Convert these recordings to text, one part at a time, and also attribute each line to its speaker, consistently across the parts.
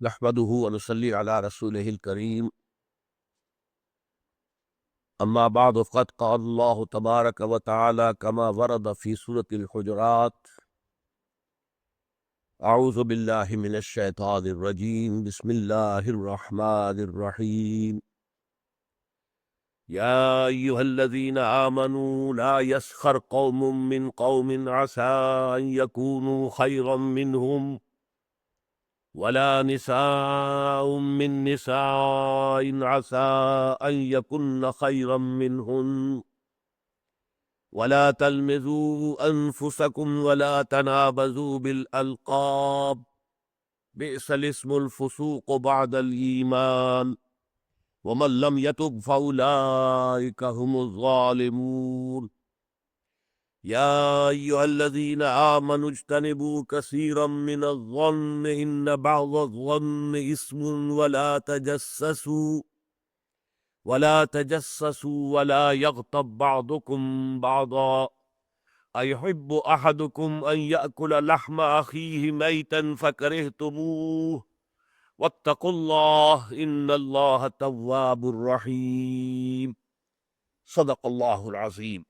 Speaker 1: نحمده ونصلي على رسوله الكريم أما بعد فقد قال الله تبارك وتعالى كما ورد في سورة الحجرات أعوذ بالله من الشيطان الرجيم بسم الله الرحمن الرحيم يا أيها الذين آمنوا لا يسخر قوم من قوم عسى أن يكونوا خيرا منهم ولا نساء من نساء عسى أن يكن خيرا منهن ولا تلمزوا أنفسكم ولا تنابزوا بالألقاب بئس الاسم الفسوق بعد الإيمان ومن لم يتب فأولئك هم الظالمون يا أيها الذين آمنوا اجتنبوا كثيرا من الظن إن بعض الظن إثم ولا تجسسوا ولا يغتب بعضكم بعضا أيحب أحدكم أن يأكل لحم أخيه ميتا فكرهتموه واتقوا الله إن الله تواب رحيم صدق الله العظيم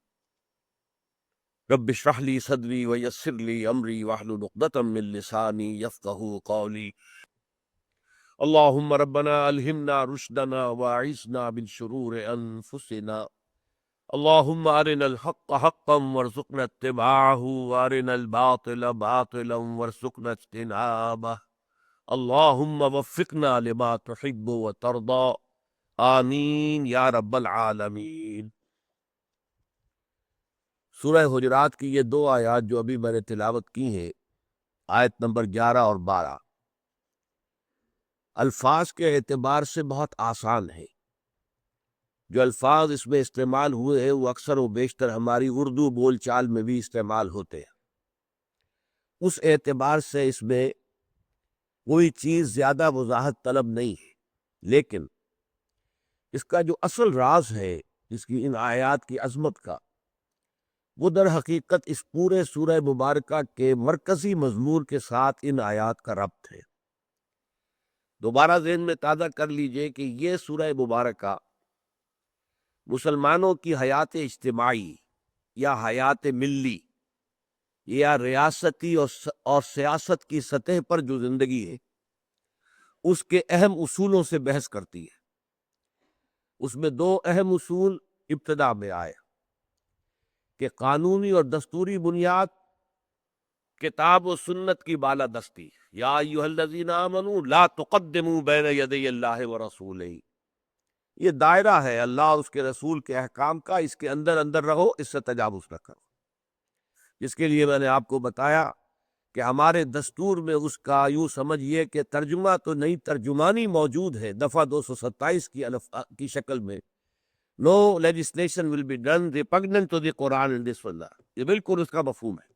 Speaker 1: رب اشرح لي صدري ويسر لي أمري واحلل عقدة من لساني يفقهوا قولي اللهم ربنا ألهمنا رشدنا واعصمنا من شرور أنفسنا اللهم أرنا الحق حقا وارزقنا اتباعه وأرنا الباطل باطلا وارزقنا اجتنابه اللهم وفقنا لما تحب وترضى آمین یا رب العالمین۔ سورہ حجرات کی یہ دو آیات جو ابھی میں نے تلاوت کی ہیں، آیت نمبر 11 اور 12، الفاظ کے اعتبار سے بہت آسان ہے۔ جو الفاظ اس میں استعمال ہوئے ہیں وہ اکثر و بیشتر ہماری اردو بول چال میں بھی استعمال ہوتے ہیں، اس اعتبار سے اس میں کوئی چیز زیادہ وضاحت طلب نہیں ہے، لیکن اس کا جو اصل راز ہے اس کی ان آیات کی عظمت کا، وہ در حقیقت اس پورے سورہ مبارکہ کے مرکزی مضمون کے ساتھ ان آیات کا ربط ہے۔ دوبارہ ذہن میں تازہ کر لیجئے کہ یہ سورہ مبارکہ مسلمانوں کی حیات اجتماعی یا حیات ملی یا ریاستی اور سیاست کی سطح پر جو زندگی ہے اس کے اہم اصولوں سے بحث کرتی ہے۔ اس میں دو اہم اصول ابتدا میں آئے کہ قانونی اور دستوری بنیاد کتاب و سنت کی بالادستی، یا ایھا الذین آمنوا لا تقدموا بین یدی اللہ ورسولہ، یہ دائرہ ہے اللہ اور اس کے رسول کے احکام کا، اس کے اندر اندر رہو، اس سے تجاوز نہ کرو۔ جس کے لیے میں نے آپ کو بتایا کہ ہمارے دستور میں اس کا یوں سمجھیے کہ ترجمہ تو نئی ترجمانی موجود ہے دفعہ 227 کی شکل میں، no legislation will be done repugnant to the Quran and the Sunnah, یہ بالکل اس کا مفہوم ہے۔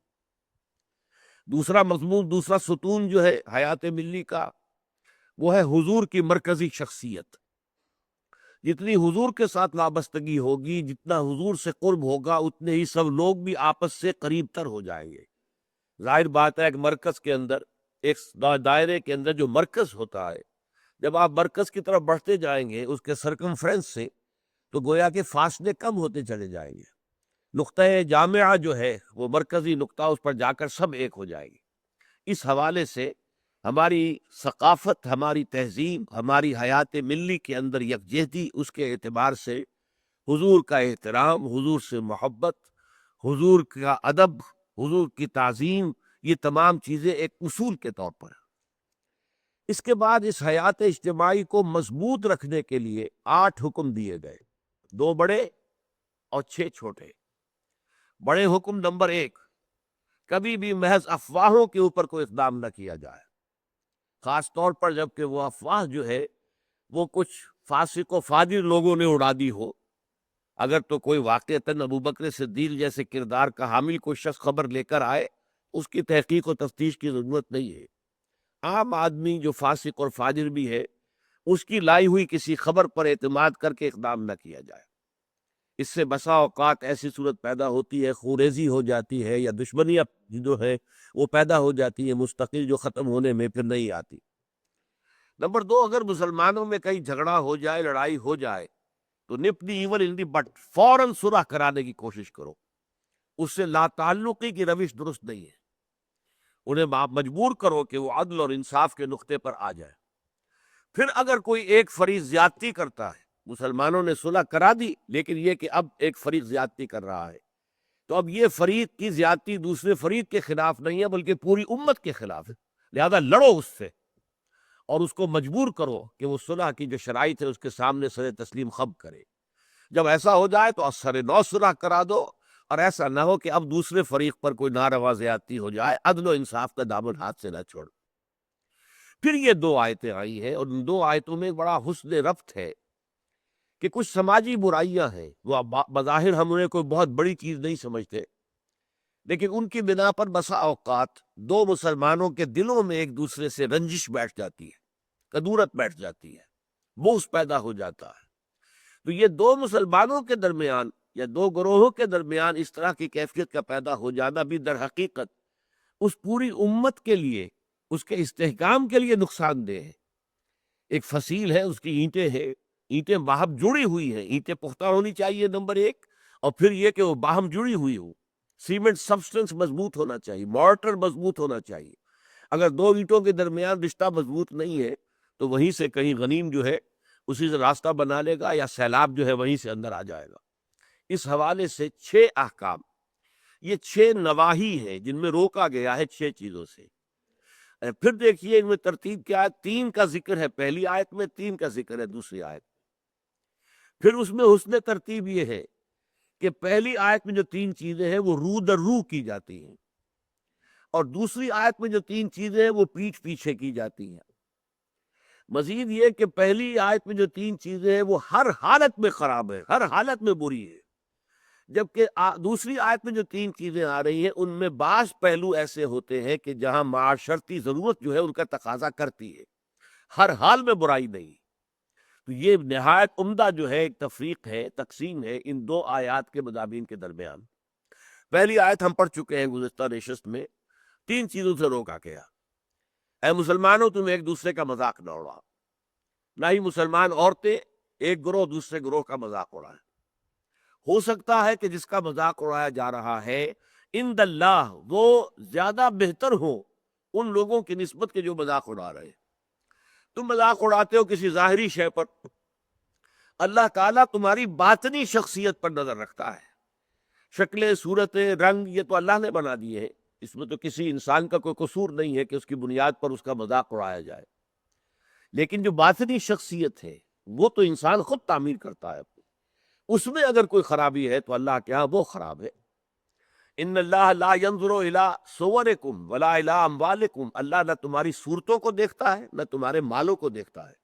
Speaker 1: دوسرا مضمون، دوسرا ستون جو ہے حیات ملی کا، وہ ہے حضور کی مرکزی شخصیت۔ جتنی حضور کے ساتھ وابستگی ہوگی، جتنا حضور سے قرب ہوگا، اتنے ہی سب لوگ بھی آپس سے قریب تر ہو جائیں گے۔ ظاہر بات ہے ایک مرکز کے اندر، ایک دائرے کے اندر جو مرکز ہوتا ہے، جب آپ مرکز کی طرف بڑھتے جائیں گے اس کے سرکمفرنس سے، تو گویا کہ فاصلے کم ہوتے چلے جائیں گے۔ نقطہ جامعہ جو ہے وہ مرکزی نقطہ، اس پر جا کر سب ایک ہو جائے گی۔ اس حوالے سے ہماری ثقافت، ہماری تہذیب، ہماری حیات ملی کے اندر یکجہتی، اس کے اعتبار سے حضور کا احترام، حضور سے محبت، حضور کا ادب، حضور کی تعظیم، یہ تمام چیزیں ایک اصول کے طور پر ہیں۔ اس کے بعد اس حیات اجتماعی کو مضبوط رکھنے کے لیے 8 حکم دیے گئے، 2 بڑے اور 6 چھوٹے۔ بڑے حکم نمبر 1، کبھی بھی محض افواہوں کے اوپر کوئی اقدام نہ کیا جائے، خاص طور پر جب کہ وہ افواہ جو ہے وہ کچھ فاسق و فاجر لوگوں نے اڑا دی ہو۔ اگر تو کوئی واقعتاً ابوبکر صدیق جیسے کردار کا حامل کوئی شخص خبر لے کر آئے، اس کی تحقیق و تفتیش کی ضرورت نہیں ہے۔ عام آدمی جو فاسق اور فاجر بھی ہے، اس کی لائی ہوئی کسی خبر پر اعتماد کر کے اقدام نہ کیا جائے۔ اس سے بسا اوقات ایسی صورت پیدا ہوتی ہے، خوریزی ہو جاتی ہے، یا دشمنیاں جو ہے وہ پیدا ہو جاتی ہے مستقل، جو ختم ہونے میں پھر نہیں آتی۔ نمبر دو، اگر مسلمانوں میں کہیں جھگڑا ہو جائے، لڑائی ہو جائے، تو نپ دی ایون ان دی بٹ، فوراً صلح کرانے کی کوشش کرو. اس سے لا تعلقی کی روش درست نہیں ہے. انہیں آپ مجبور کرو کہ وہ عدل اور انصاف کے نقطے پر آ جائے. پھر اگر کوئی ایک فریق زیادتی کرتا ہے، مسلمانوں نے صلح کرا دی لیکن یہ کہ اب ایک فریق زیادتی کر رہا ہے، تو اب یہ فریق کی زیادتی دوسرے فریق کے خلاف نہیں ہے بلکہ پوری امت کے خلاف ہے. لہذا لڑو اس سے اور اس کو مجبور کرو کہ وہ صلح کی جو شرائط ہے اس کے سامنے سر تسلیم خم کرے. جب ایسا ہو جائے تو سر نو صلح کرا دو، اور ایسا نہ ہو کہ اب دوسرے فریق پر کوئی ناروا زیادتی ہو جائے. عدل و انصاف کا دامن ہاتھ سے نہ چھوڑ. پھر یہ دو آیتیں آئی ہیں، اور ان دو آیتوں میں بڑا حسن ربط ہے کہ کچھ سماجی برائیاں ہیں، وہ بظاہر ہم انہیں کوئی بہت بڑی چیز نہیں سمجھتے، لیکن ان کی بنا پر بسا اوقات دو مسلمانوں کے دلوں میں ایک دوسرے سے رنجش بیٹھ جاتی ہے، کدورت بیٹھ جاتی ہے، بغض پیدا ہو جاتا ہے. تو یہ دو مسلمانوں کے درمیان یا دو گروہوں کے درمیان اس طرح کی کیفیت کا پیدا ہو جانا بھی در حقیقت اس پوری امت کے لیے، اس کے استحکام کے لیے نقصان دہ ہے. ایک فصیل ہے، اس کی اینٹیں ہیں، اینٹیں باہم جڑی ہوئی ہیں. اینٹیں پختہ ہونی چاہیے نمبر ایک، اور پھر یہ کہ وہ باہم جڑی ہوئی ہو. سیمنٹ سبسٹنس مضبوط ہونا چاہیے، مارٹر مضبوط ہونا چاہیے. اگر دو اینٹوں کے درمیان رشتہ مضبوط نہیں ہے تو وہیں سے کہیں غنیم جو ہے اسی سے راستہ بنا لے گا، یا سیلاب جو ہے وہیں سے اندر آ جائے گا. اس حوالے سے 6 احکام، یہ 6 نواہی ہیں جن میں روکا گیا ہے 6 چیزوں سے. پھر دیکھیے ان میں ترتیب کیا ہے. 3 کا ذکر ہے پہلی آیت میں، 3 کا ذکر ہے دوسری آیت میں. پھر اس میں حسن ترتیب یہ ہے کہ پہلی آیت میں جو 3 چیزیں ہیں وہ رو در رو کی جاتی ہیں، اور دوسری آیت میں جو 3 چیزیں ہیں وہ پیٹھ پیچھے کی جاتی ہیں. مزید یہ کہ پہلی آیت میں جو 3 چیزیں ہیں وہ ہر حالت میں خراب ہے، ہر حالت میں بری ہے، جبکہ دوسری آیت میں جو 3 چیزیں آ رہی ہیں ان میں بعض پہلو ایسے ہوتے ہیں کہ جہاں معاشرتی ضرورت جو ہے ان کا تقاضا کرتی ہے، ہر حال میں برائی نہیں. تو یہ نہایت عمدہ جو ہے ایک تفریق ہے، تقسیم ہے ان دو آیات کے مضامین کے درمیان. پہلی آیت ہم پڑھ چکے ہیں گزشتہ نشست میں. 3 چیزوں سے روکا گیا. اے مسلمانوں، تم ایک دوسرے کا مذاق نہ اڑاؤ. نہ ہی مسلمان عورتیں ایک گروہ دوسرے گروہ کا مذاق اڑائیں. ہو سکتا ہے کہ جس کا مذاق اڑایا جا رہا ہے عند اللہ وہ زیادہ بہتر ہو ان لوگوں کی نسبت کے جو مذاق اڑا رہے ہیں. تم مذاق اڑاتے ہو کسی ظاہری شے پر، اللہ تعالیٰ تمہاری باطنی شخصیت پر نظر رکھتا ہے. شکلیں، صورتیں، رنگ یہ تو اللہ نے بنا دیے ہیں، اس میں تو کسی انسان کا کوئی قصور نہیں ہے کہ اس کی بنیاد پر اس کا مذاق اڑایا جائے. لیکن جو باطنی شخصیت ہے وہ تو انسان خود تعمیر کرتا ہے. اس میں اگر کوئی خرابی ہے تو اللہ کے ہاں وہ خراب ہے. ان اللہ لا ينظر الى صورکم ولا الى اموالکم، اللہ نہ تمہاری صورتوں کو دیکھتا ہے نہ تمہارے مالوں کو دیکھتا ہے،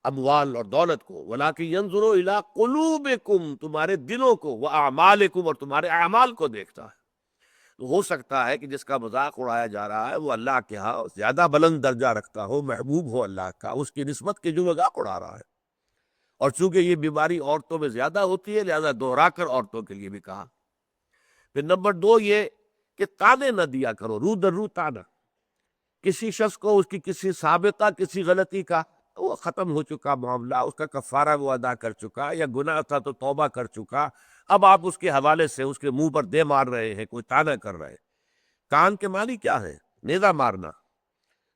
Speaker 1: اموال اور دولت کو، ولکن ينظر الى قلوبکم، تمہارے دلوں کو، واعمالکم، اور تمہارے اعمال کو دیکھتا ہے. تو ہو سکتا ہے کہ جس کا مذاق اڑایا جا رہا ہے وہ اللہ کے ہاں زیادہ بلند درجہ رکھتا ہو، محبوب ہو اللہ کا، اس کی نسبت کے جو مذاق اڑا رہا ہے. اور چونکہ یہ بیماری عورتوں میں زیادہ ہوتی ہے لہذا دوہرا کر عورتوں کے لیے بھی کہا. پھر نمبر 2 یہ کہ تانے نہ دیا کرو، رو در رو تانا. کسی شخص کو اس کی کسی سابقہ کسی غلطی کا وہ ختم ہو چکا معاملہ، اس کا کفارہ وہ ادا کر چکا، یا گناہ تھا تو توبہ کر چکا، اب آپ اس کے حوالے سے اس کے منہ پر دے مار رہے ہیں، کوئی تانا کر رہے ہیں. کان کے معنی کیا ہے؟ نیزہ مارنا.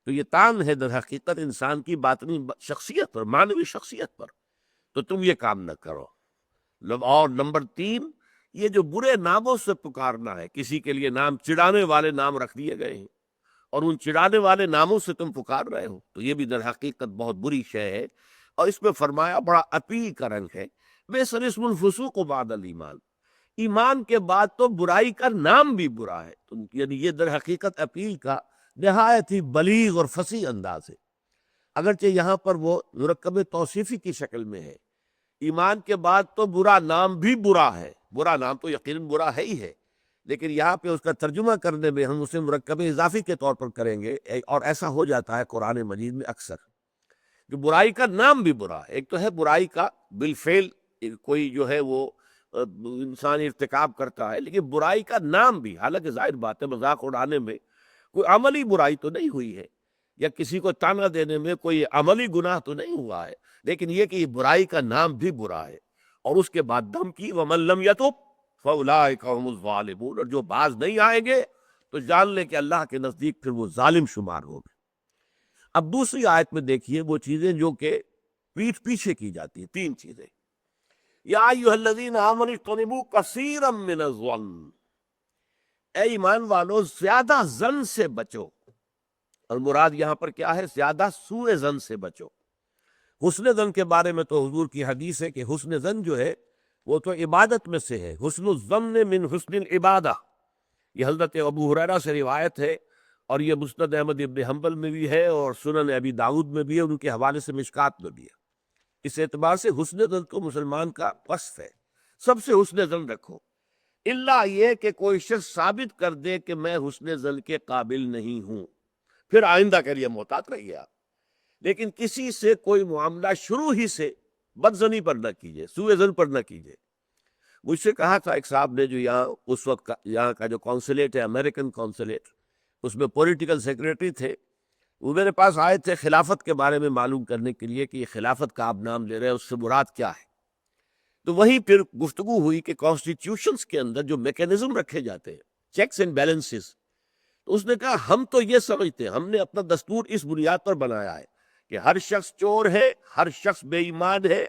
Speaker 1: تو یہ تان ہے در حقیقت انسان کی باطنی شخصیت پر، معنوی شخصیت پر. تو تم یہ کام نہ کرو. اور نمبر 3 یہ جو برے ناموں سے پکارنا ہے، کسی کے لیے نام چڑانے والے نام رکھ دیے گئے ہیں اور ان چڑانے والے ناموں سے تم پکار رہے ہو، تو یہ بھی در حقیقت بہت بری شے ہے. اور اس میں فرمایا بڑا اپیل کا رنگ ہے، بئس الاسم الفسوق بعد الایمان، ایمان کے بعد تو برائی کا نام بھی برا ہے. یعنی یہ در حقیقت اپیل کا نہایت ہی بلیغ اور فصیح انداز ہے. اگرچہ یہاں پر وہ مرکب توصیفی کی شکل میں ہے، ایمان کے بعد تو برا نام بھی برا ہے. برا نام تو یقیناً برا ہے ہی ہے، لیکن یہاں پہ اس کا ترجمہ کرنے میں ہم اسے مرکب اضافی کے طور پر کریں گے، اور ایسا ہو جاتا ہے قرآن مجید میں اکثر کہ برائی کا نام بھی برا ہے. ایک تو ہے برائی کا بالفعل کوئی جو ہے وہ انسان ارتکاب کرتا ہے، لیکن برائی کا نام بھی، حالانکہ ظاہر بات ہے مذاق اڑانے میں کوئی عملی برائی تو نہیں ہوئی ہے، یا کسی کو تانا دینے میں کوئی عملی گناہ تو نہیں ہوا ہے، لیکن یہ کہ یہ برائی کا نام بھی برا ہے، اور اس کے بعد دھمکی وَمَن لَّمْ يَتُبْ فَأُولَٰئِكَ هُمُ الظَّالِمُونَ، اور جو باز نہیں آئیں گے تو جان لیں کہ اللہ کے نزدیک پھر وہ ظالم شمار ہو گئے۔ اب دوسری آیت میں دیکھیے وہ چیزیں جو کہ پیٹھ پیچھے کی جاتی ہیں، تین چیزیں۔ یا ایھا الذین آمنوا اجتنبوا کثیرا من الظن، اے ایمان والو زیادہ ظن سے بچو، اور مراد یہاں پر کیا ہے؟ زیادہ سوء ظن سے بچو۔ حسن ظن کے بارے میں تو حضور کی حدیث ہے کہ حسن ظن جو ہے وہ تو عبادت میں سے ہے، حسن الظن من حسن العبادہ، یہ حضرت ابو ہریرہ سے روایت ہے، اور یہ مسند احمد ابن حنبل میں بھی ہے، اور سنن ابی داؤد میں بھی ہے، ان کے حوالے سے مشکات میں بھی ہے۔ اس اعتبار سے حسن ظن تو مسلمان کا وصف ہے، سب سے حسن ظن رکھو، الا یہ کہ کوئی شخص ثابت کر دے کہ میں حسن ظن کے قابل نہیں ہوں، پھر آئندہ کے لیے محتاط رہیے آپ۔ لیکن کسی سے کوئی معاملہ شروع ہی سے بدظنی پر نہ کیجیے، سوء ظن پر نہ کیجیے۔ مجھ سے کہا تھا ایک صاحب نے جو یہاں اس وقت یہاں کا جو کونسلیٹ ہے، امریکن کونسلیٹ، اس میں پولیٹیکل سیکریٹری تھے، وہ میرے پاس آئے تھے خلافت کے بارے میں معلوم کرنے کے لیے کہ یہ خلافت کا آپ نام لے رہے ہیں، اس سے مراد کیا ہے۔ تو وہیں پھر گفتگو ہوئی کہ کانسٹیٹیوشنز کے اندر جو میکینزم رکھے جاتے ہیں، چیکس اینڈ بیلنسز، تو اس نے کہا ہم تو یہ سمجھتے ہیں، ہم نے اپنا دستور اس بنیاد پر بنایا ہے کہ ہر شخص چور ہے، ہر شخص بے ایمان ہے،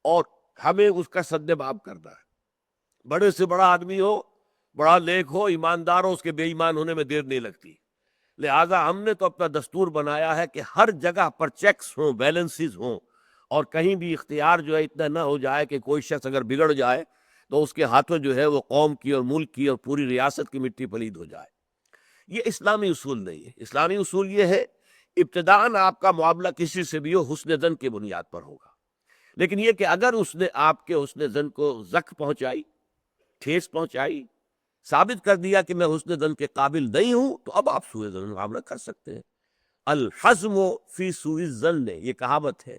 Speaker 1: اور ہمیں اس کا سد باب کرنا ہے۔ بڑے سے بڑا آدمی ہو، بڑا نیک ہو، ایماندار ہو، اس کے بے ایمان ہونے میں دیر نہیں لگتی۔ لہٰذا ہم نے تو اپنا دستور بنایا ہے کہ ہر جگہ پر چیکس ہوں، بیلنسز ہوں، اور کہیں بھی اختیار جو ہے اتنا نہ ہو جائے کہ کوئی شخص اگر بگڑ جائے تو اس کے ہاتھوں جو ہے وہ قوم کی اور ملک کی اور پوری ریاست کی مٹی پلید ہو جائے۔ یہ اسلامی اصول نہیں ہے۔ اسلامی اصول یہ ہے ابتداءً آپ کا معاملہ کسی سے بھی ہو حسن ظن کی بنیاد پر ہوگا، لیکن یہ کہ اگر اس نے آپ کے حسن ظن کو زخ پہنچائی، ٹھیس پہنچائی، ثابت کر دیا کہ میں حسن ظن کے قابل نہیں ہوں، تو اب آپ سوء ظن معاملہ کر سکتے ہیں۔ الحزم فی سوء الظن، یہ کہاوت ہے۔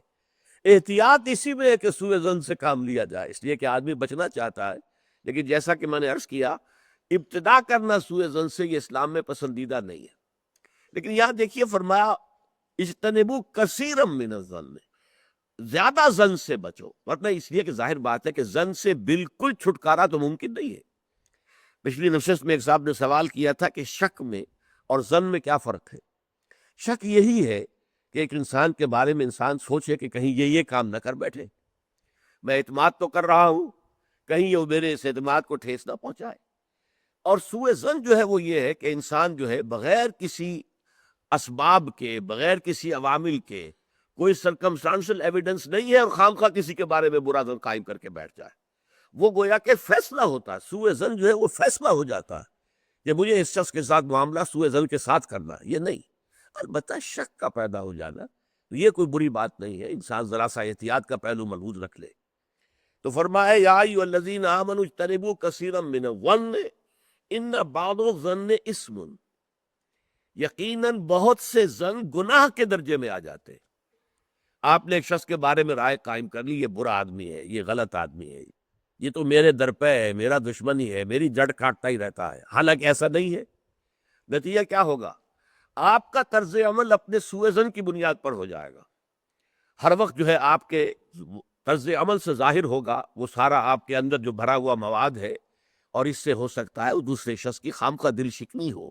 Speaker 1: احتیاط اسی میں ہے کہ سوء ظن سے کام لیا جائے، اس لیے کہ آدمی بچنا چاہتا ہے، لیکن جیسا کہ میں نے عرض کیا ابتدا کرنا سوء ظن سے یہ اسلام میں پسندیدہ نہیں ہے۔ لیکن یہاں دیکھیے فرمایا اجتنبوا کثیرا من الظن، زیادہ ظن سے بچو، ورنہ اس لیے کہ ظاہر بات ہے کہ ظن سے بالکل چھٹکارا تو ممکن نہیں ہے۔ پچھلی نشست میں ایک صاحب نے سوال کیا تھا کہ شک میں اور ظن میں کیا فرق ہے؟ شک یہی ہے کہ ایک انسان کے بارے میں انسان سوچے کہ کہیں یہ کام نہ کر بیٹھے، میں اعتماد تو کر رہا ہوں، کہیں یہ میرے اس اعتماد کو ٹھیس نہ پہنچائے۔ اور سوء ظن جو ہے وہ یہ ہے کہ انسان جو ہے بغیر کسی اسباب کے، بغیر کسی عوامل کے، کوئی سرکمسٹانشل ایویڈنس نہیں ہے، اور خواہ کسی کے بارے میں برا ظن قائم کر کے بیٹھ جائے۔ وہ گویا کہ فیصلہ ہوتا ہے، سوء ظن جو ہے وہ فیصلہ ہو جاتا ہے کہ مجھے اس شخص کے ساتھ معاملہ سوء ظن کے ساتھ کرنا ہے، یہ نہیں۔ البتہ شک کا پیدا ہو جانا تو یہ کوئی بری بات نہیں ہے، انسان ذرا سا احتیاط کا پہلو ملحوظ رکھ لے۔ تو فرمایا یا ایھا الذین آمنوا اجتنبوا کثیرا من الظن ان بعض الظن اثم، یقیناً بہت سے ظن گناہ کے درجے میں آ جاتے ہیں۔ آپ نے ایک شخص کے بارے میں رائے قائم کر لی، یہ برا آدمی ہے، یہ غلط آدمی ہے، یہ تو میرے در پہ ہے، میرا دشمن ہی ہے، میری جڑ کاٹتا ہی رہتا ہے، حالانکہ ایسا نہیں ہے۔ نتیجہ کیا ہوگا؟ آپ کا طرز عمل اپنے سوء ظن کی بنیاد پر ہو جائے گا۔ ہر وقت جو ہے آپ کے طرز عمل سے ظاہر ہوگا وہ سارا آپ کے اندر جو بھرا ہوا مواد ہے، اور اس سے ہو سکتا ہے وہ دوسرے شخص کی خامخواہ دل شکنی ہو،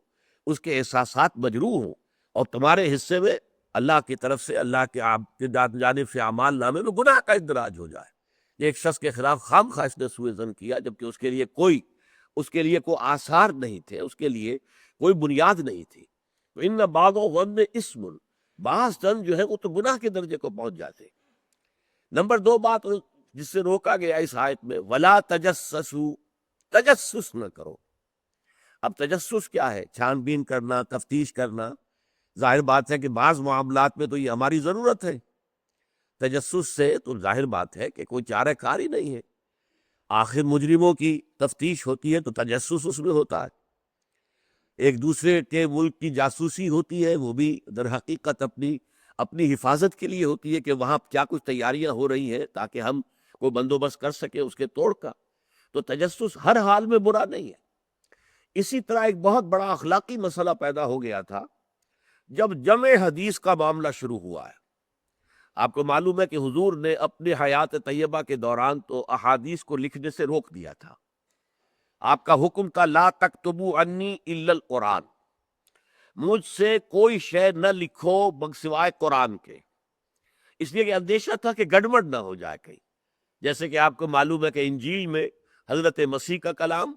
Speaker 1: اس کے احساسات مجروح ہوں، اور تمہارے حصے میں اللہ کی طرف سے، اللہ کے جانب سے اعمال نامے میں گناہ کا اندراج ہو جائے۔ ایک شخص کے خلاف خامخواہ اس نے سوء ظن کیا، جبکہ اس کے لیے کوئی آثار نہیں تھے، اس کے لیے کوئی بنیاد نہیں تھی۔ تو ان بعض الظن اثم، بعض ظن جو ہے وہ تو گناہ کے درجے کو پہنچ جاتے۔ نمبر 2 بات جس سے روکا گیا اس آیت میں، ولا تجسسوا، تجسس نہ کرو۔ اب تجسس کیا ہے؟ چھان بین کرنا، تفتیش کرنا۔ ظاہر بات ہے کہ بعض معاملات میں تو یہ ہماری ضرورت ہے، تجسس سے تو ظاہر بات ہے کہ کوئی چارہ کار ہی نہیں ہے۔ آخر مجرموں کی تفتیش ہوتی ہے تو تجسس اس میں ہوتا ہے، ایک دوسرے کے ملک کی جاسوسی ہوتی ہے، وہ بھی در حقیقت اپنی حفاظت کے لیے ہوتی ہے کہ وہاں کیا کچھ تیاریاں ہو رہی ہیں تاکہ ہم کو بندوبست کر سکے اس کے توڑ کا۔ تو تجسس ہر حال میں برا نہیں ہے۔ اسی طرح ایک بہت بڑا اخلاقی مسئلہ پیدا ہو گیا تھا جب جمع حدیث کا معاملہ شروع ہوا ہے، آپ کو معلوم ہے کہ حضور نے اپنے حیات طیبہ کے دوران تو احادیث کو لکھنے سے روک دیا تھا۔ آپ کا حکم تھا لا تکتبوا عنی الا القرآن، مجھ سے کوئی شے نہ لکھو سوائے قرآن کے، اس لیے کہ اندیشہ تھا کہ گڑبڑ نہ ہو جائے کہیں۔ جیسے کہ آپ کو معلوم ہے کہ انجیل میں حضرت مسیح کا کلام،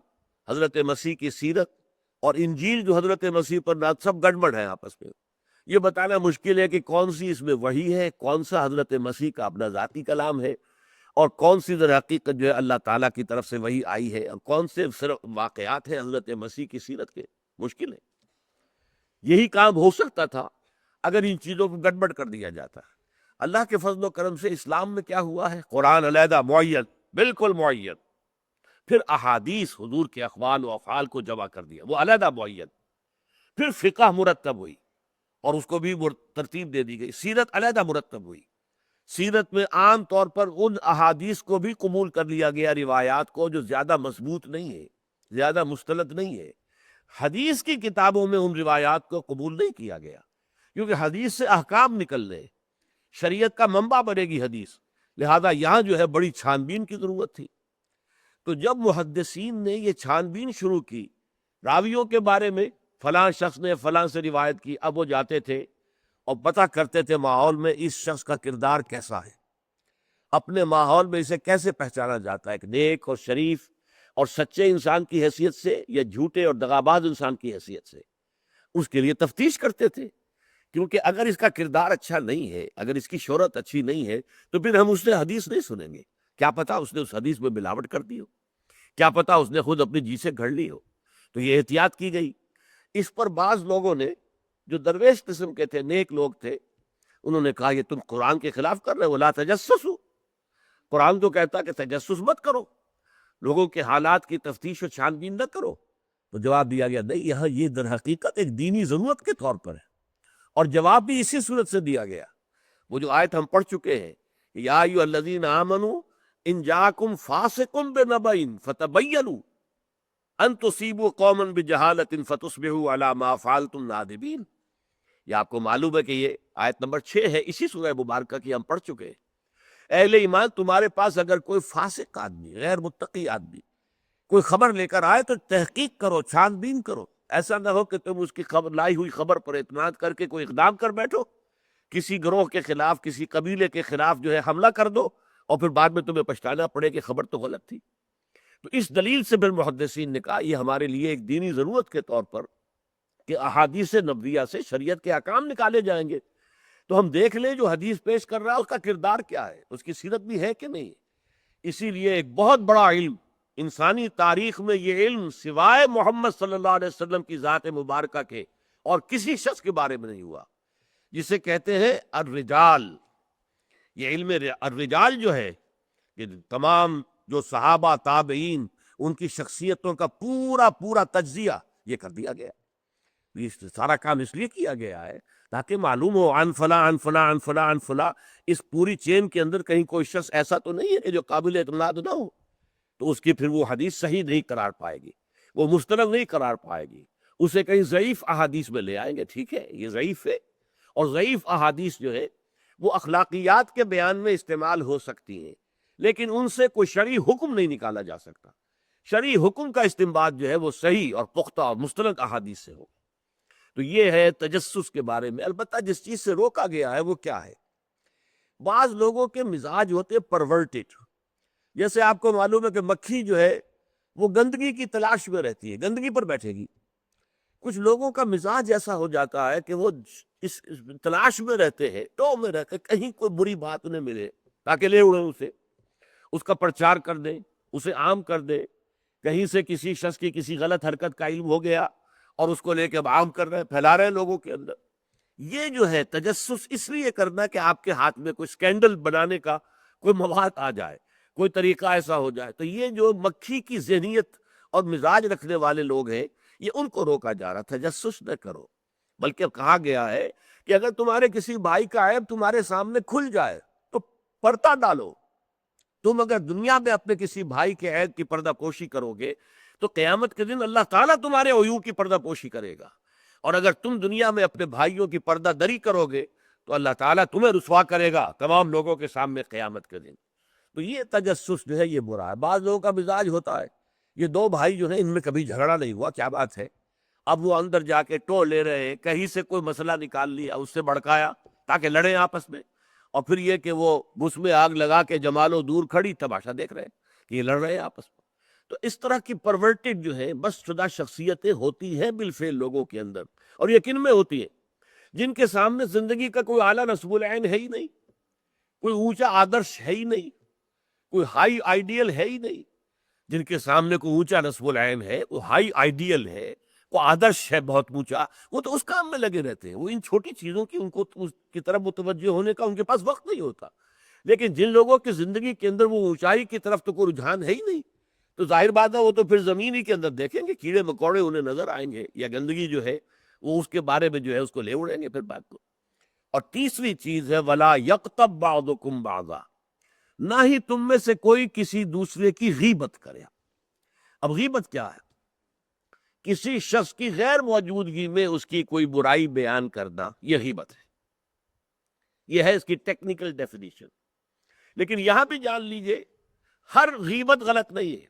Speaker 1: حضرت مسیح کی سیرت اور انجیل جو حضرت مسیح پر نازل، سب گڑبڑ ہے آپس میں۔ یہ بتانا مشکل ہے کہ کون سی اس میں وحی ہے، کون سا حضرت مسیح کا اپنا ذاتی کلام ہے، اور کون سی در حقیقت جو ہے اللہ تعالیٰ کی طرف سے وحی آئی ہے، اور کون سے صرف واقعات ہیں حضرت مسیح کی سیرت کے۔ مشکل ہے۔ یہی کام ہو سکتا تھا اگر ان چیزوں کو گڑبڑ کر دیا جاتا۔ اللہ کے فضل و کرم سے اسلام میں کیا ہوا ہے، قرآن علیحدہ معین، بالکل معین، پھر احادیث حضور کے اقوال و افعال کو جمع کر دیا، وہ علیحدہ معین، پھر فقہ مرتب ہوئی اور اس کو بھی ترتیب دے دی گئی، سیرت علیحدہ مرتب ہوئی۔ سیرت میں عام طور پر ان احادیث کو بھی قبول کر لیا گیا، روایات کو جو زیادہ مضبوط نہیں ہے، زیادہ مستند نہیں ہے۔ حدیث کی کتابوں میں ان روایات کو قبول نہیں کیا گیا، کیونکہ حدیث سے احکام نکلنے، شریعت کا منبع بنے گی حدیث، لہذا یہاں جو ہے بڑی چھان بین کی ضرورت تھی۔ تو جب محدثین نے یہ چھان بین شروع کی راویوں کے بارے میں، فلاں شخص نے فلاں سے روایت کی، اب وہ جاتے تھے اور پتہ کرتے تھے ماحول میں اس شخص کا کردار کیسا ہے، اپنے ماحول میں اسے کیسے پہچانا جاتا ہے، ایک نیک اور شریف اور سچے انسان کی حیثیت سے یا جھوٹے اور دغاباز انسان کی حیثیت سے، اس کے لیے تفتیش کرتے تھے۔ کیونکہ اگر اس کا کردار اچھا نہیں ہے، اگر اس کی شہرت اچھی نہیں ہے، تو پھر ہم اس سے حدیث نہیں سنیں گے۔ کیا پتا اس نے اس حدیث میں ملاوٹ کر دی ہو، کیا پتا اس نے خود اپنی جی سے گھڑ لی ہو۔ تو یہ احتیاط کی گئی۔ اس پر بعض لوگوں نے جو درویش قسم کے تھے، نیک لوگ تھے، انہوں نے کہا یہ تم قرآن کے خلاف کر رہے ہو، لا تجسسوا، قرآن تو کہتا کہ تجسس مت کرو، لوگوں کے حالات کی تفتیش و چھان بین نہ کرو۔ تو جواب دیا گیا نہیں، یہاں یہ در حقیقت ایک دینی ضرورت کے طور پر ہے، اور جواب بھی اسی صورت سے دیا گیا۔ وہ جو آیت ہم پڑھ چکے ہیں، یا ایھا الذین آمنوا ان جاءکم فاسق بنبأ فتبینوا ان تصیبوا قوما بجہالۃ فتصبحوا علی ما فعلتم نادمین۔ یہ آپ کو معلوم ہے کہ یہ آیت نمبر 6 ہے، اسی سورہ مبارکہ کی ہم پڑھ چکے ہیں۔ اہل ایمان، تمہارے پاس اگر کوئی فاسق آدمی، غیر متقی آدمی کوئی خبر لے کر آئے تو تحقیق کرو، چھان بین کرو۔ ایسا نہ ہو کہ تم اس کی خبر، لائی ہوئی خبر پر اعتماد کر کے کوئی اقدام کر بیٹھو، کسی گروہ کے خلاف، کسی قبیلے کے خلاف جو ہے حملہ کر دو، اور پھر بعد میں تمہیں پچھتانا پڑے کہ خبر تو غلط تھی۔ تو اس دلیل سے پھر محدثین نے کہا یہ ہمارے لیے ایک دینی ضرورت کے طور پر کہ احادیث نبویہ سے شریعت کے احکام نکالے جائیں گے، تو ہم دیکھ لیں جو حدیث پیش کر رہا ہے اس کا کردار کیا ہے، اس کی سیرت بھی ہے کہ نہیں۔ اسی لیے ایک بہت بڑا علم انسانی تاریخ میں، یہ علم سوائے محمد صلی اللہ علیہ وسلم کی ذات مبارکہ کے اور کسی شخص کے بارے میں نہیں ہوا، جسے کہتے ہیں الرجال۔ یہ علم الرجال جو ہے، کہ تمام جو صحابہ تابعین، ان کی شخصیتوں کا پورا پورا تجزیہ یہ کر دیا گیا۔ یہ سارا کام اس لیے کیا گیا ہے تاکہ معلوم ہو عن فلاں عن فلاں عن فلاں عن فلاں، اس پوری چین کے اندر کہیں کوئی شخص ایسا تو نہیں ہے کہ جو قابل اعتماد نہ ہو، تو اس کی پھر وہ حدیث صحیح نہیں قرار پائے گی، وہ مستند نہیں قرار پائے گی، اسے کہیں ضعیف احادیث میں لے آئیں گے۔ ٹھیک ہے، یہ ضعیف ہے، اور ضعیف احادیث جو ہے وہ اخلاقیات کے بیان میں استعمال ہو سکتی ہیں، لیکن ان سے کوئی شرعی حکم نہیں نکالا جا سکتا۔ شرعی حکم کا استنباط جو ہے وہ صحیح اور پختہ اور مستند احادیث سے ہو۔ تو یہ ہے تجسس کے بارے میں۔ البتہ جس چیز سے روکا گیا ہے وہ کیا ہے، بعض لوگوں کے مزاج ہوتے پرورٹڈ، جیسے آپ کو معلوم ہے کہ مکھی جو ہے وہ گندگی کی تلاش میں رہتی ہے، گندگی پر بیٹھے گی۔ کچھ لوگوں کا مزاج ایسا ہو جاتا ہے کہ وہ اس تلاش میں رہتے ہیں، ٹو میں رہتے ہیں، کہیں کوئی بری بات انہیں ملے تاکہ لے اڑیں اسے، اس کا پرچار کر دیں، اسے عام کر دیں۔ کہیں سے کسی شخص کی کسی غلط حرکت کا علم ہو گیا اور اس کو لے کے اب عام کر رہے ہیں، پھیلا رہے ہیں لوگوں کے اندر۔ یہ جو ہے تجسس اس لیے کرنا کہ آپ کے ہاتھ میں کوئی سکینڈل بنانے کا کوئی مواد آ جائے، کوئی طریقہ ایسا ہو جائے۔ تو یہ جو مکھی کی ذہنیت اور مزاج رکھنے والے لوگ ہیں، یہ ان کو روکا جا رہا، تجسس نہ کرو۔ بلکہ اب کہا گیا ہے کہ اگر تمہارے کسی بھائی کا عیب تمہارے سامنے کھل جائے تو پردہ ڈالو۔ تم اگر دنیا میں اپنے کسی بھائی کے عیب کی پردہ پوشی کرو گے تو قیامت کے دن اللہ تعالیٰ تمہارے عیوب کی پردہ پوشی کرے گا۔ اور اگر تم دنیا میں اپنے بھائیوں کی پردہ دری کرو گے تو اللہ تعالیٰ تمہیں رسوا کرے گا تمام لوگوں کے سامنے قیامت کے دن۔ تو یہ تجسس جو ہے یہ برا ہے۔ بعض لوگوں کا مزاج ہوتا ہے، یہ دو بھائی جو ہیں ان میں کبھی جھگڑا نہیں ہوا، کیا بات ہے، اب وہ اندر جا کے ٹو لے رہے ہیں، کہیں سے کوئی مسئلہ نکال لیا، اس سے بھڑکایا تاکہ لڑیں آپس میں، اور پھر یہ کہ وہ بس میں آگ لگا کے جمالو دور کھڑی تماشا دیکھ رہے ہیں کہ یہ لڑ رہے ہیں آپس میں۔ تو اس طرح کی پرورٹڈ جو ہے بس شدہ شخصیتیں ہوتی ہیں بالفعل لوگوں کے اندر، اور یہ کن میں ہوتی ہیں؟ جن کے سامنے زندگی کا کوئی اعلیٰ نصب العین ہے ہی نہیں، کوئی اونچا آدرش ہے ہی نہیں، کوئی ہائی آئیڈیل ہے ہی نہیں۔ جن کے سامنے کوئی اونچا نصب العین ہے، وہ ہائی آئیڈیل ہے، وہ آدرش ہے بہت اونچا، وہ تو اس کام میں لگے رہتے ہیں، وہ ان چھوٹی چیزوں کی ان کو اس کی طرف متوجہ ہونے کا ان کے پاس وقت نہیں ہوتا۔ لیکن جن لوگوں کی زندگی کے اندر وہ اونچائی کی طرف تو کوئی رجحان ہے ہی نہیں، تو ظاہر بات ہے وہ تو پھر زمین ہی کے اندر دیکھیں گے، کیڑے مکوڑے انہیں نظر آئیں گے، یا گندگی جو ہے وہ اس کے بارے میں جو ہے اس کو لے اڑیں گے پھر بات کو۔ اور تیسری چیز ہے وَلَا يَغْتَبْ بَعْضُكُمْ بَعْضًا، نہ ہی تم میں سے کوئی کسی دوسرے کی غیبت کرے۔ اب غیبت کیا ہے؟ کسی شخص کی غیر موجودگی میں اس کی کوئی برائی بیان کرنا، یہ غیبت ہے، یہ ہے اس کی ٹیکنیکل ڈیفینیشن۔ لیکن یہاں بھی جان لیجئے ہر غیبت غلط نہیں ہے۔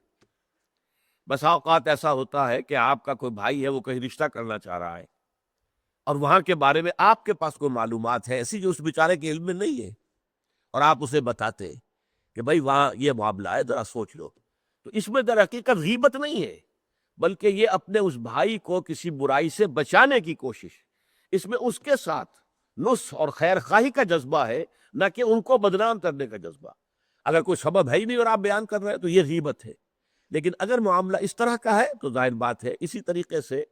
Speaker 1: بس اوقات ایسا ہوتا ہے کہ آپ کا کوئی بھائی ہے، وہ کہیں رشتہ کرنا چاہ رہا ہے، اور وہاں کے بارے میں آپ کے پاس کوئی معلومات ہے ایسی جو اس بیچارے کے علم میں نہیں ہے، اور آپ اسے بتاتے کہ بھائی وہاں یہ معاملہ ہے، ذرا سوچ لو، تو اس میں در حقیقت غیبت نہیں ہے، بلکہ یہ اپنے اس بھائی کو کسی برائی سے بچانے کی کوشش، اس میں اس کے ساتھ نصح اور خیر خواہی کا جذبہ ہے، نہ کہ ان کو بدنام کرنے کا جذبہ۔ اگر کوئی سبب ہے ہی نہیں اور آپ بیان کر رہے ہیں تو یہ غیبت ہے۔ لیکن اگر معاملہ اس طرح کا ہے تو ظاہر بات ہے اسی طریقے سے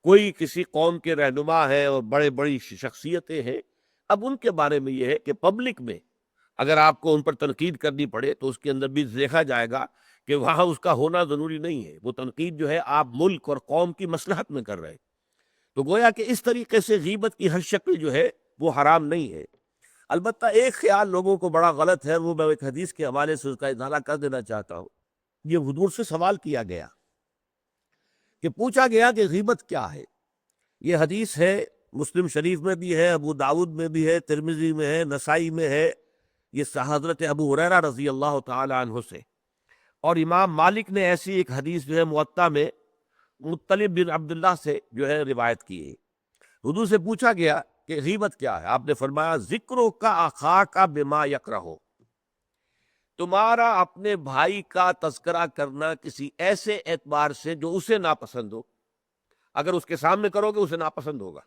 Speaker 1: کوئی کسی قوم کے رہنما ہے اور بڑی شخصیتیں ہیں، اب ان کے بارے میں یہ ہے کہ پبلک میں اگر آپ کو ان پر تنقید کرنی پڑے تو اس کے اندر بھی دیکھا جائے گا کہ وہاں اس کا ہونا ضروری نہیں ہے، وہ تنقید جو ہے آپ ملک اور قوم کی مصلحت میں کر رہے ہیں۔ تو گویا کہ اس طریقے سے غیبت کی ہر شکل جو ہے وہ حرام نہیں ہے۔ البتہ ایک خیال لوگوں کو بڑا غلط ہے، وہ میں ایک حدیث کے حوالے سے اس کا ازالہ کر دینا چاہتا ہوں۔ یہ حضور سے سوال کیا گیا کہ پوچھا گیا کہ غیبت کیا ہے۔ یہ حدیث ہے، مسلم شریف میں بھی ہے، ابو داؤد میں بھی ہے، ترمذی میں ہے، نسائی میں ہے، یہ حضرت ابو ہریرہ رضی اللہ تعالی عنہ سے۔ اور امام مالک نے ایسی ایک حدیث جو ہے موطا میں مطلب بن عبداللہ سے جو ہے روایت کی ہے۔ حضور سے پوچھا گیا کہ غیبت کیا ہے، آپ نے فرمایا ذکرو کا اخاک بما یکرہ، تمہارا اپنے بھائی کا تذکرہ کرنا کسی ایسے اعتبار سے جو اسے ناپسند ہو۔ اگر اس کے سامنے کرو گے اسے ناپسند ہوگا،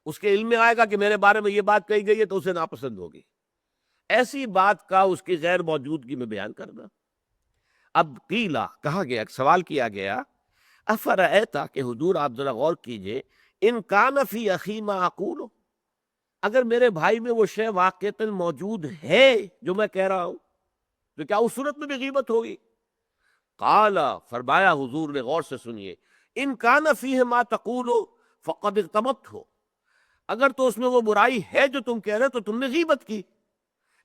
Speaker 1: اس کے علم میں آئے گا کہ میرے بارے میں یہ بات کہی گئی ہے تو اسے ناپسند ہوگی، ایسی بات کا اس کی غیر موجودگی میں بیان کرنا۔ اب قیلا کہا گیا، سوال کیا گیا افرأیتا کہ حضور آپ ذرا غور کیجئے، ان کان فی اخی ما اقول، اگر میرے بھائی میں وہ شے واقعتاً موجود ہے جو میں کہہ رہا ہوں تو کیا اس صورت میں بھی غیبت ہوگی؟ قال، فرمایا حضور نے، غور سے سنیے، ان کان فیہ ما تقول فقد اغتبت ہو، اگر تو اس میں وہ برائی ہے جو تم کہہ رہے تو تم نے غیبت کی،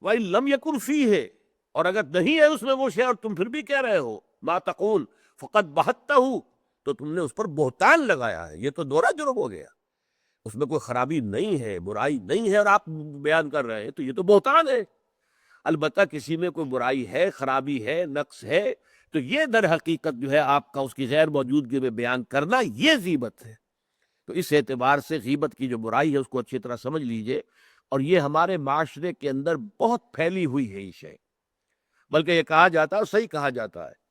Speaker 1: وَإِن لَمْ يَكُنْ فِيهِ، اور اگر نہیں ہے اس میں وہ شے اور تم پھر بھی کہہ رہے ہو ما تقول فقد بہتہ، تو تم نے اس پر بہتان لگایا ہے، یہ تو دوہرا جرم ہو گیا، اس میں کوئی خرابی نہیں ہے، برائی نہیں ہے اور آپ بیان کر رہے ہیں تو یہ تو بہتان ہے۔ البتہ کسی میں کوئی برائی ہے، خرابی ہے، نقص ہے، تو یہ در حقیقت جو ہے آپ کا اس کی غیر موجودگی میں بیان کرنا یہ غیبت ہے۔ تو اس اعتبار سے غیبت کی جو برائی ہے اس کو اچھی طرح سمجھ لیجئے، اور یہ ہمارے معاشرے کے اندر بہت پھیلی ہوئی ہے یہ شے، بلکہ یہ کہا جاتا ہے اور صحیح کہا جاتا ہے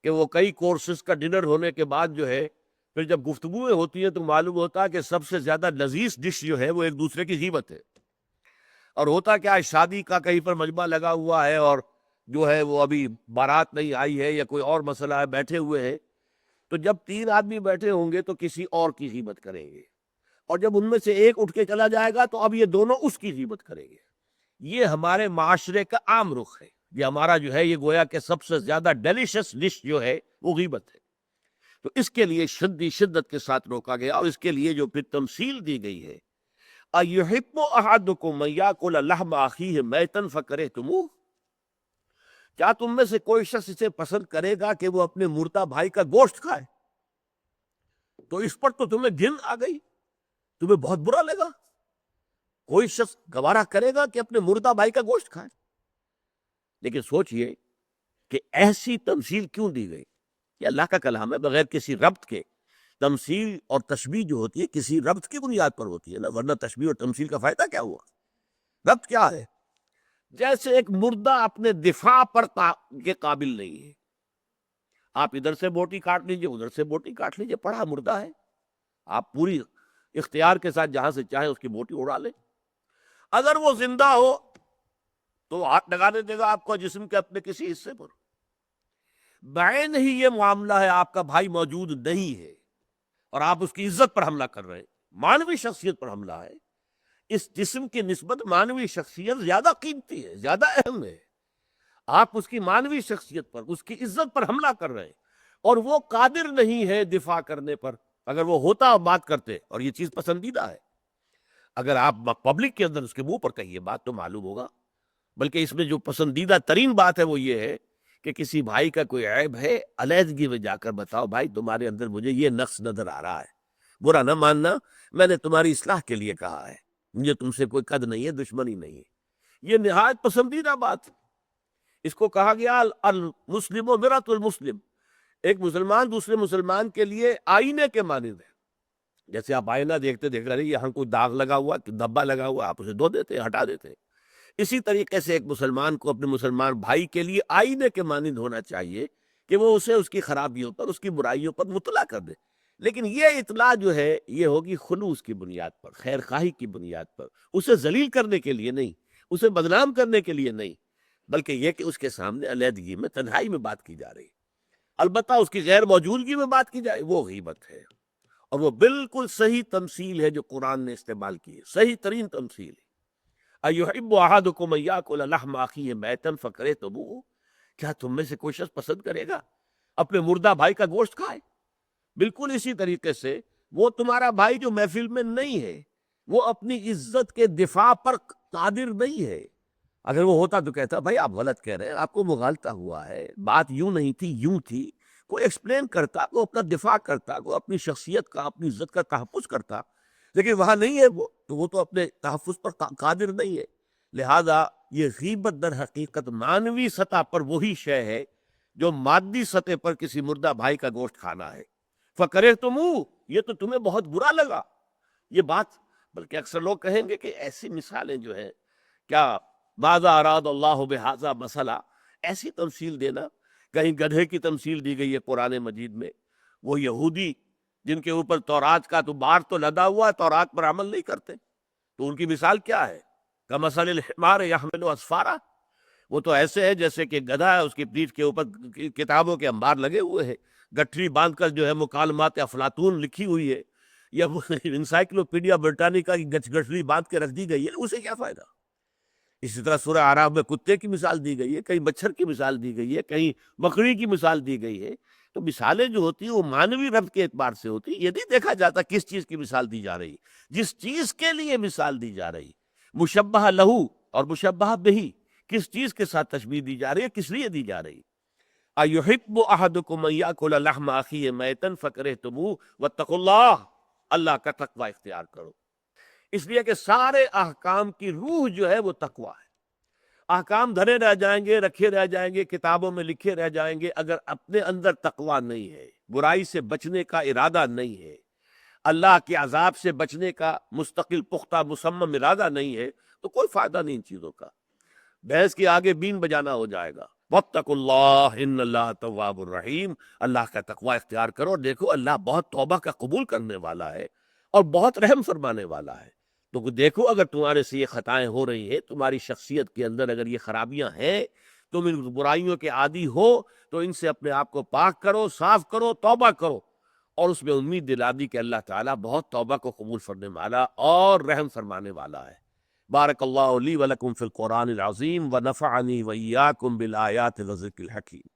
Speaker 1: کہ وہ کئی کورسز کا ڈنر ہونے کے بعد جو ہے پھر جب گفتگویں ہوتی ہیں تو معلوم ہوتا ہے کہ سب سے زیادہ لذیذ ڈش جو ہے وہ ایک دوسرے کی غیبت ہے۔ اور ہوتا کیا ہے، شادی کا کہیں پر مجمع لگا ہوا ہے اور جو ہے وہ ابھی بارات نہیں آئی ہے یا کوئی اور مسئلہ ہے، بیٹھے ہوئے ہیں، تو جب 3 آدمی بیٹھے ہوں گے تو کسی اور کی غیبت کریں گے، اور جب ان میں سے ایک اٹھ کے چلا جائے گا تو اب یہ دونوں اس کی غیبت کریں گے۔ یہ ہمارے معاشرے کا عام رخ ہے، یہ ہمارا جو ہے یہ گویا کہ سب سے زیادہ ڈیلیشس ڈش جو ہے وہ غیبت ہے۔ تو اس کے لیے شدت کے ساتھ روکا گیا، اور اس کے لیے جو پھر تمثیل دی گئی ہے، اَيُحِبُّ أَحَدُكُمْ أَن يَأْكُلَ لَحْمَ أَخِيهِ مَيْتًا فَكَرِهْتُمُوهُ، کیا تم میں سے کوئی شخص اسے پسند کرے گا کہ وہ اپنے مردہ بھائی کا گوشت کھائے؟ تو اس پر تو تمہیں گھن آ گئی، تمہیں بہت برا لگا؟ کوئی شخص گوارا کرے گا کہ اپنے مردہ بھائی کا گوشت کھائے؟ لیکن سوچئے کہ ایسی تمثیل کیوں دی گئی؟ یہ اللہ کا کلام ہے، بغیر کسی ربط کے تمثیل اور تشبیہ جو ہوتی ہے کسی ربط کی بنیاد پر ہوتی ہے نا، ورنہ تشبیہ اور تمثیل کا فائدہ کیا ہوا؟ ربط کیا ہے؟ جیسے ایک مردہ اپنے دفاع پر کے قابل نہیں ہے، آپ ادھر سے بوٹی کاٹ لیجئے، ادھر سے بوٹی کاٹ لیجئے، پڑا مردہ ہے، آپ پوری اختیار کے ساتھ جہاں سے چاہیں اس کی بوٹی اڑا لیں۔ اگر وہ زندہ ہو تو ہاتھ لگانے دے گا آپ کو جسم کے اپنے کسی حصے پر؟ بعین ہی یہ معاملہ ہے، آپ کا بھائی موجود نہیں ہے اور آپ اس کی عزت پر حملہ کر رہے ہیں، مانوی شخصیت پر حملہ ہے۔ اس جسم کی نسبت مانوی شخصیت زیادہ قیمتی ہے، زیادہ اہم ہے۔ آپ اس کی مانوی شخصیت پر، اس کی عزت پر حملہ کر رہے ہیں اور وہ قادر نہیں ہے دفاع کرنے پر۔ اگر وہ ہوتا بات کرتے، اور یہ چیز پسندیدہ ہے، اگر آپ پبلک کے اندر اس کے منہ پر کہیے بات تو معلوم ہوگا، بلکہ اس میں جو پسندیدہ ترین بات ہے وہ یہ ہے کہ کسی بھائی کا کوئی عیب ہے، علیحدگی میں جا کر بتاؤ، بھائی تمہارے اندر مجھے یہ نقص نظر آ رہا ہے، برا نہ ماننا، میں نے تمہاری اصلاح کے لیے کہا ہے، مجھے تم سے کوئی قد نہیں ہے، دشمنی نہیں ہے۔ یہ نہایت پسندیدہ بات ہے۔ اس کو کہا گیا المسلم مرۃ المسلم، ایک مسلمان دوسرے مسلمان کے لیے آئینے کے مانند ہے۔ جیسے آپ آئینہ دیکھتے دیکھ رہے یہاں کوئی داغ لگا ہوا، دھبا لگا ہوا، آپ اسے دھو دیتے، ہٹا دیتے۔ اسی طریقے سے ایک مسلمان کو اپنے مسلمان بھائی کے لیے آئینے کے مانند ہونا چاہیے کہ وہ اسے اس کی خرابیوں پر، اس کی برائیوں پر مطلع کر دے۔ لیکن یہ اطلاع جو ہے یہ ہوگی خلوص کی بنیاد پر، خیر خواہی کی بنیاد پر، اسے ذلیل کرنے کے لیے نہیں، اسے بدنام کرنے کے لیے نہیں، بلکہ یہ کہ اس کے سامنے علیحدگی میں، تنہائی میں بات کی جا رہی ہے۔ البتہ اس کی غیر موجودگی میں بات کی جائے وہ غیبت ہے، اور وہ بالکل صحیح تمثیل ہے جو قرآن نے استعمال کی ہے، صحیح ترین تمثیل ہے۔ اَيُحِبُّ أَحَدُكُمْ أَن يَأْكُلَ لَحْمَ أَخِيهِ مَيْتًا فَكَرِهْتُمُوهُ، کیا تم میں سے کوئی شخص پسند کرے گا اپنے مردہ بھائی کا گوشت کھائے؟ بالکل اسی طریقے سے وہ تمہارا بھائی جو محفل میں نہیں ہے، وہ اپنی عزت کے دفاع پر قادر نہیں ہے۔ اگر وہ ہوتا تو کہتا بھائی آپ غلط کہہ رہے ہیں، آپ کو مغالطہ ہوا ہے، بات یوں نہیں تھی، یوں تھی، کوئی ایکسپلین کرتا، کوئی اپنا دفاع کرتا، کوئی اپنی شخصیت کا، اپنی عزت کا تحفظ کرتا۔ لیکن وہاں نہیں ہے وہ تو اپنے تحفظ پر قادر نہیں ہے۔ لہذا یہ غیبت در حقیقت مانوی سطح پر وہی شے ہے جو مادی سطح پر کسی مردہ بھائی کا گوشت کھانا ہے۔ فَكَرِهْتُمُوهُ، یہ تو تمہیں بہت برا لگا یہ بات۔ بلکہ اکثر لوگ کہیں گے کہ ایسی مثالیں جو ہیں، کیا ماذا اراد اللہ بہذا مسئلہ، ایسی تمثیل دینا، کہیں گدھے کی تمثیل دی گئی ہے قرآن مجید میں، وہ یہودی جن کے اوپر تورات کا تو بار تو لدا ہوا ہے، تورات پر عمل نہیں کرتے، تو ان کی مثال کیا ہے؟ کمثل الحمار یحمل اسفارا، وہ تو ایسے ہے جیسے کہ گدھا ہے، اس کی پیٹھ کے اوپر کتابوں کے انبار لگے ہوئے ہیں، گٹھری باندھ کر جو ہے مکالمات افلاطون لکھی ہوئی ہے، یا انسائکلوپیڈیا برٹانیکا کی گٹھری باندھ کے رکھ دی گئی ہے، اسے کیا فائدہ؟ اسی طرح سورہ اعراف میں کتے کی مثال دی گئی ہے، کہیں مچھر کی مثال دی گئی ہے، کہیں بکری کی مثال دی گئی ہے۔ تو مثالیں جو ہوتی ہیں وہ مانوی ربط کے اعتبار سے ہوتی، یہ نہیں دیکھا جاتا کس چیز کی مثال دی جا رہی، جس چیز کے لیے مثال دی جا رہی، مشبہ لہو اور مشبہ بہی، کس چیز کے ساتھ تشبیہ دی جا رہی ہے، کس لیے دی جا رہی۔ اَيُحِبُّ أَحَدُكُمْ أَن يَأْكُلَ لَحْمَ أَخِيهِ مَيْتًا فَكَرِهْتُمُوهُ وَاتَّقُوا اللَّهَ، اللہ کا تقوی اختیار کرو۔ اس لیے کہ سارے احکام کی روح جو ہے وہ تقوی ہے۔ احکام دھرے رہ جائیں گے، رکھے رہ جائیں گے، کتابوں میں لکھے رہ جائیں گے، اگر اپنے اندر تقوی نہیں ہے، برائی سے بچنے کا ارادہ نہیں ہے، اللہ کے عذاب سے بچنے کا مستقل پختہ مصمم ارادہ نہیں ہے، تو کوئی فائدہ نہیں ان چیزوں کا، بھینس کے آگے بین بجانا ہو جائے گا۔ وَاتَّقُوا اللَّهَ إِنَّ اللَّهَ تَوَّابٌ رَحِيمٌ، اللہ کا تقوی اختیار کرو، دیکھو اللہ بہت توبہ کا قبول کرنے والا ہے اور بہت رحم فرمانے والا ہے۔ تو دیکھو اگر تمہارے سے یہ خطائیں ہو رہی ہیں، تمہاری شخصیت کے اندر اگر یہ خرابیاں ہیں، تم ان برائیوں کے عادی ہو، تو ان سے اپنے آپ کو پاک کرو، صاف کرو، توبہ کرو، اور اس میں امید دلا دی کہ اللہ تعالیٰ بہت توبہ کو قبول فرمانے والا اور رحم فرمانے والا ہے۔ بارک اللہ لی ولکم فی القرآن العظیم ونفعنی وإیاکم بالآیات والذکر الحکیم۔